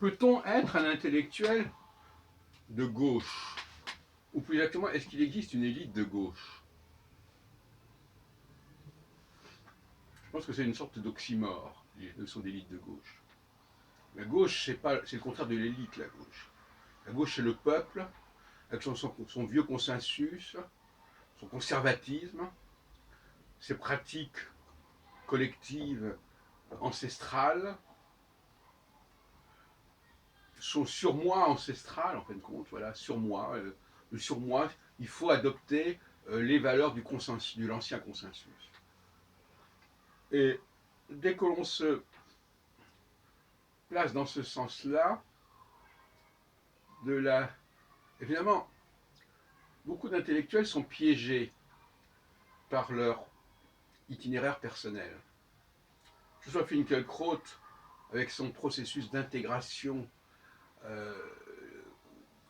Peut-on être un intellectuel de gauche? Ou plus exactement, est-ce qu'il existe une élite de gauche? Je pense que c'est une sorte d'oxymore, les notions d'élite de gauche. La gauche, c'est le contraire de l'élite, la gauche. La gauche, c'est le peuple, avec son vieux consensus, son conservatisme, ses pratiques collectives ancestrales, son surmoi ancestral, en fin de compte, voilà, surmoi. Le surmoi, il faut adopter les valeurs du consensus, de l'ancien consensus. Et dès que l'on se place dans ce sens-là, évidemment, beaucoup d'intellectuels sont piégés par leur itinéraire personnel. Que ce soit Finkielkraut, avec son processus d'intégration euh,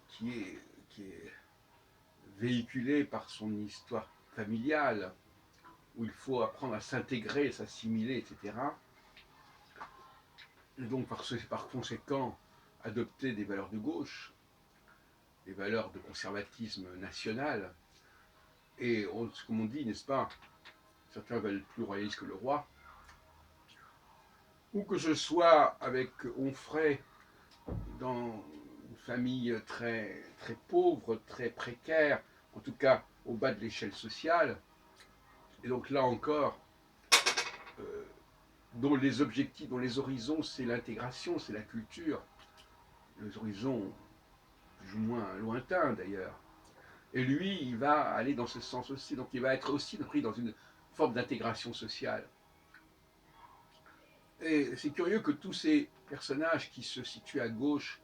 qui, qui est véhiculé par son histoire familiale, où il faut apprendre à s'intégrer, s'assimiler, etc. Et donc par conséquent adopter des valeurs de gauche, des valeurs de conservatisme national, et comme on dit, n'est-ce pas, certains veulent plus royaliste que le roi, ou que je sois avec Onfray dans une famille très, très pauvre, très précaire, en tout cas au bas de l'échelle sociale, et donc là encore, euh, dont les objectifs, dont les horizons, c'est l'intégration, c'est la culture, les horizons plus ou moins lointains d'ailleurs. Et lui, il va aller dans ce sens aussi, donc il va être aussi pris dans une forme d'intégration sociale. Et c'est curieux que tous ces personnages qui se situent à gauche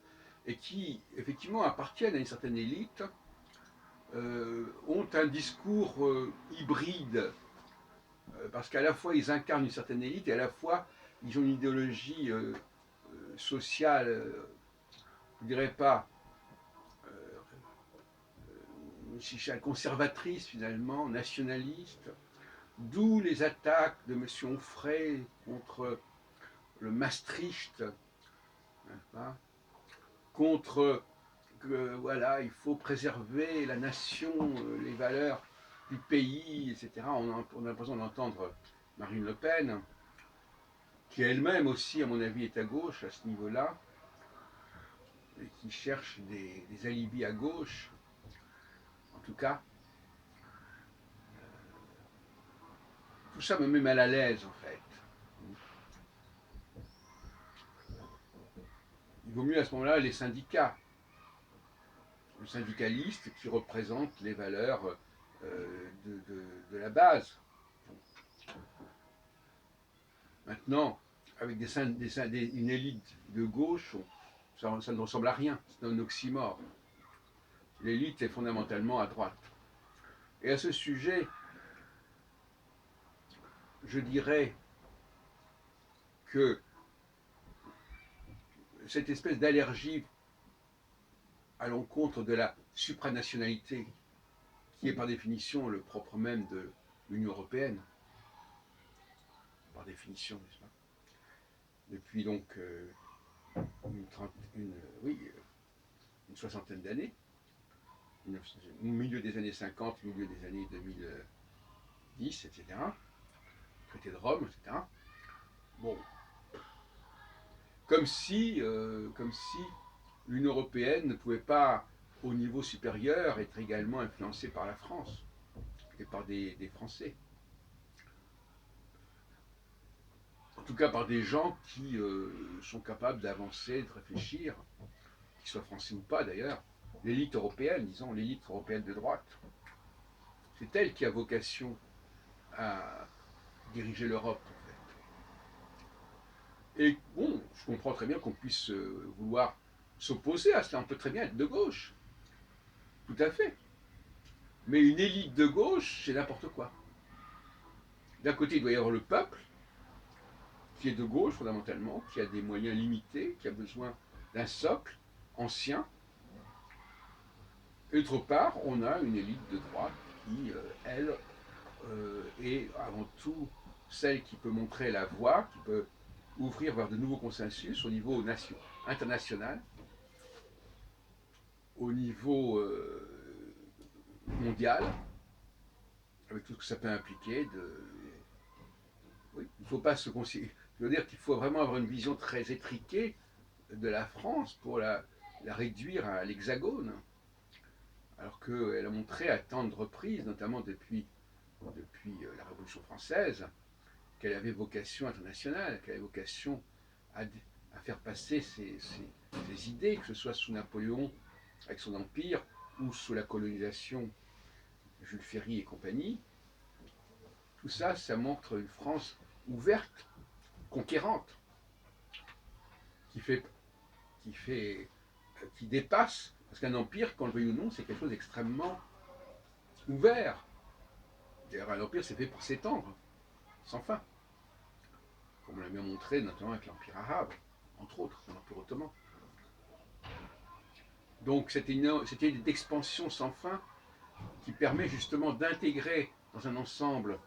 et qui, effectivement, appartiennent à une certaine élite, ont un discours hybride, parce qu'à la fois ils incarnent une certaine élite et à la fois ils ont une idéologie sociale, je ne dirais pas conservatrice finalement, nationaliste, d'où les attaques de M. Onfray contre le Maastricht, hein, contre que voilà, il faut préserver la nation, les valeurs du pays, etc. On a l'impression d'entendre Marine Le Pen, qui elle-même aussi, à mon avis, est à gauche à ce niveau-là, et qui cherche des alibis à gauche. En tout cas, tout ça me met mal à l'aise, en fait. Il vaut mieux à ce moment-là les syndicats, le syndicaliste qui représente les valeurs de la base. Maintenant, avec une élite de gauche, ça ne ressemble à rien, c'est un oxymore. L'élite est fondamentalement à droite. Et à ce sujet, je dirais que cette espèce d'allergie à l'encontre de la supranationalité, qui est par définition le propre même de l'Union européenne, par définition, n'est-ce pas, depuis donc une soixantaine d'années, au milieu des années 50, milieu des années 2010, etc., traité de Rome, etc. Bon, comme si l'Union européenne ne pouvait pas, au niveau supérieur, être également influencée par la France et par des Français. En tout cas, par des gens qui sont capables d'avancer, de réfléchir, qu'ils soient français ou pas d'ailleurs. L'élite européenne, disons, l'élite européenne de droite, c'est elle qui a vocation à diriger l'Europe, en fait. Et bon, je comprends très bien qu'on puisse vouloir s'opposer à cela. On peut très bien être de gauche, tout à fait. Mais une élite de gauche, c'est n'importe quoi. D'un côté, il doit y avoir le peuple, qui est de gauche fondamentalement, qui a des moyens limités, qui a besoin d'un socle ancien. Et d'autre part, on a une élite de droite qui, elle, est avant tout celle qui peut montrer la voie, qui peut ouvrir vers de nouveaux consensus au niveau international, au niveau mondial, avec tout ce que ça peut impliquer. Oui, il ne faut pas se considérer. Je veux dire qu'il faut vraiment avoir une vision très étriquée de la France pour la réduire à l'hexagone, alors qu'elle a montré à tant de reprises, notamment depuis la Révolution française, qu'elle avait vocation internationale, qu'elle avait vocation à, à faire passer ses idées, que ce soit sous Napoléon avec son empire ou sous la colonisation Jules Ferry et compagnie. Tout ça, ça montre une France ouverte, conquérante, qui fait, qui fait, qui dépasse, parce qu'un empire, qu'on le veuille ou non, c'est quelque chose d'extrêmement ouvert. D'ailleurs, un empire, c'est fait pour s'étendre, sans fin, comme on l'a bien montré, notamment avec l'empire arabe, entre autres, l'empire ottoman. Donc, c'était une idée d'expansion sans fin qui permet justement d'intégrer dans un ensemble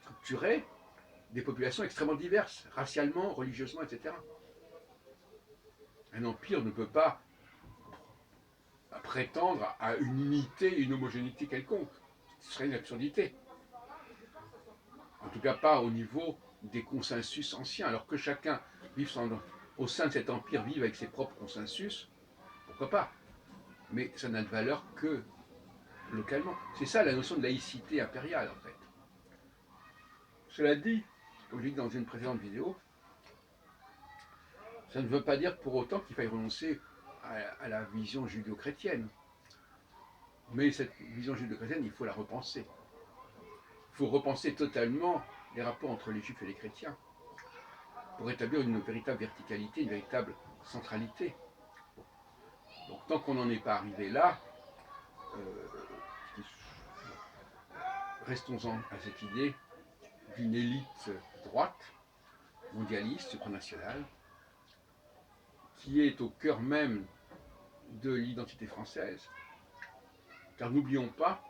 structuré des populations extrêmement diverses, racialement, religieusement, etc. Un empire ne peut pas prétendre à une unité, une homogénéité quelconque. Ce serait une absurdité. En tout cas, pas au niveau des consensus anciens. Alors que chacun vive au sein de cet empire, vive avec ses propres consensus, pourquoi pas. Mais ça n'a de valeur que localement. C'est ça la notion de laïcité impériale, en fait. Cela dit, comme je l'ai dit dans une précédente vidéo, ça ne veut pas dire pour autant qu'il faille renoncer à la vision judéo-chrétienne. Mais cette vision judéo-chrétienne, il faut la repenser. Il faut repenser totalement les rapports entre les juifs et les chrétiens pour établir une véritable verticalité, une véritable centralité. Donc tant qu'on n'en est pas arrivé là, restons-en à cette idée d'une élite droite, mondialiste, supranationale, qui est au cœur même de l'identité française. Car n'oublions pas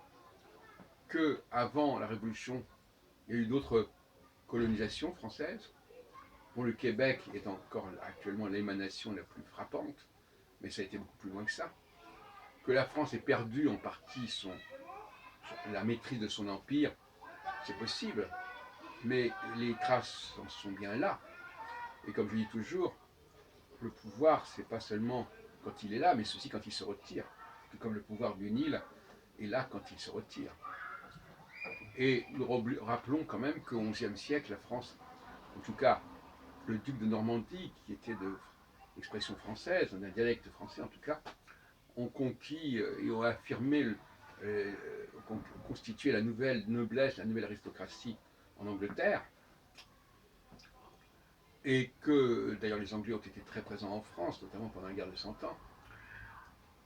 qu'avant la Révolution, il y a eu d'autres colonisations françaises, dont le Québec est encore actuellement l'émanation la plus frappante, mais ça a été beaucoup plus loin que ça. Que la France ait perdu en partie la maîtrise de son empire, c'est possible, mais les traces en sont bien là. Et comme je dis toujours, le pouvoir, c'est pas seulement quand il est là, mais aussi quand il se retire. Tout comme le pouvoir d'une île est là quand il se retire. Et nous rappelons quand même qu'au XIe siècle, la France, en tout cas le duc de Normandie, qui était d'expression française, d'un dialecte français en tout cas, ont conquis et ont affirmé, constitué la nouvelle noblesse, la nouvelle aristocratie en Angleterre, et que d'ailleurs les Anglais ont été très présents en France, notamment pendant la guerre de 100 ans,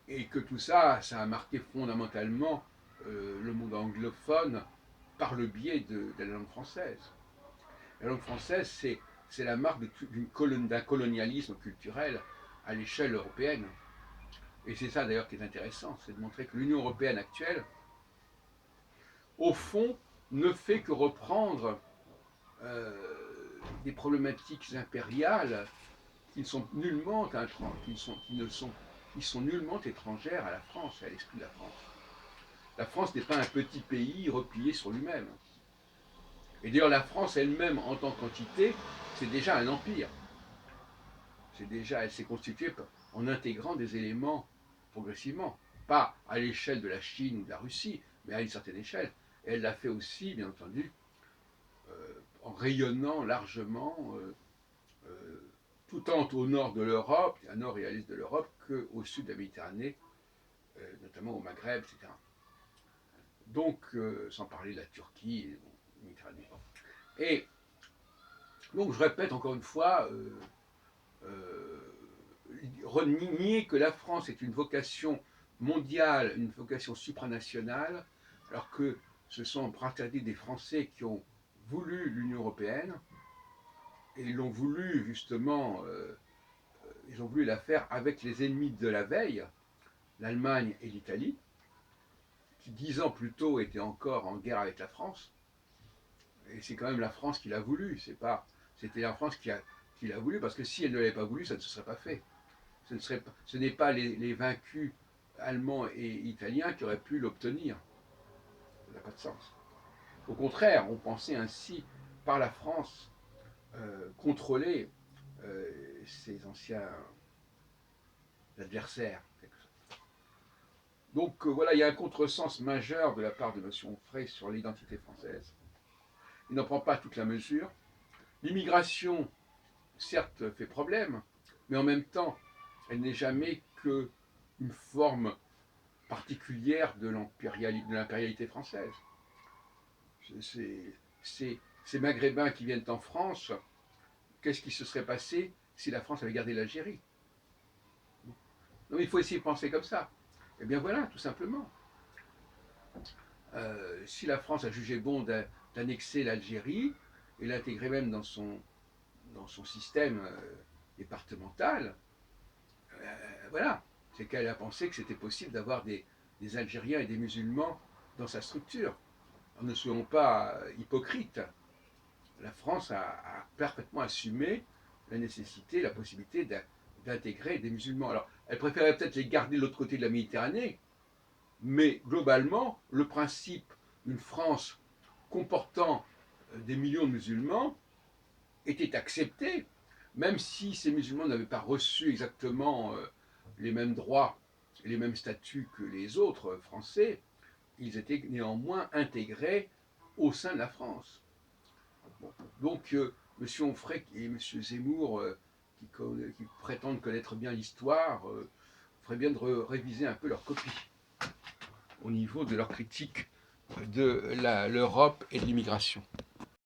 et que tout ça, ça a marqué fondamentalement le monde anglophone par le biais de la langue française. La langue française, c'est la marque d'un colonialisme culturel à l'échelle européenne. Et c'est ça d'ailleurs qui est intéressant, c'est de montrer que l'Union européenne actuelle, au fond, ne fait que reprendre des problématiques impériales qui sont nullement étrangères à la France et à l'esprit de la France. La France n'est pas un petit pays replié sur lui-même. Et d'ailleurs, la France elle-même, en tant qu'entité, c'est déjà un empire. Elle s'est constituée en intégrant des éléments progressivement, pas à l'échelle de la Chine ou de la Russie, mais à une certaine échelle. Et elle l'a fait aussi, bien entendu, en rayonnant largement, tout tant au nord de l'Europe, à nord et à l'est de l'Europe, qu'au sud de la Méditerranée, notamment au Maghreb, etc. Donc, sans parler de la Turquie et de la Méditerranée. Et donc, je répète encore une fois, nier que la France est une vocation mondiale, une vocation supranationale, alors que ce sont en partie des Français qui ont voulu l'Union européenne, et ils l'ont voulu justement, ils ont voulu la faire avec les ennemis de la veille, l'Allemagne et l'Italie, qui 10 ans plus tôt étaient encore en guerre avec la France. Et c'est quand même la France qui l'a voulu, c'est pas C'était la France qui l'a voulu, parce que si elle ne l'avait pas voulu, ça ne se serait pas fait. Ce n'est pas les vaincus allemands et italiens qui auraient pu l'obtenir. Ça n'a pas de sens. Au contraire, on pensait ainsi, par la France, contrôler ses anciens adversaires. Donc voilà, il y a un contresens majeur de la part de M. Onfray sur l'identité française. Il n'en prend pas toute la mesure. L'immigration, certes, fait problème, mais en même temps, elle n'est jamais qu'une forme particulière de l'impérialité française. Ces Maghrébins qui viennent en France, qu'est-ce qui se serait passé si la France avait gardé l'Algérie? Non, il faut essayer de penser comme ça. Eh bien voilà, tout simplement. Si la France a jugé bon d'annexer l'Algérie et l'intégrer même dans son système départemental, voilà, c'est qu'elle a pensé que c'était possible d'avoir des Algériens et des musulmans dans sa structure. Alors, ne soyons pas hypocrites. La France a parfaitement assumé la nécessité, la possibilité d'intégrer des musulmans. Alors, elle préférait peut-être les garder de l'autre côté de la Méditerranée, mais globalement, le principe d'une France comportant des millions de musulmans était accepté, même si ces musulmans n'avaient pas reçu exactement les mêmes droits et les mêmes statuts que les autres Français, ils étaient néanmoins intégrés au sein de la France. Bon. Donc, M. Onfray et M. Zemmour, qui prétendent connaître bien l'histoire, feraient bien de réviser un peu leur copie au niveau de leur critique de l'Europe et de l'immigration.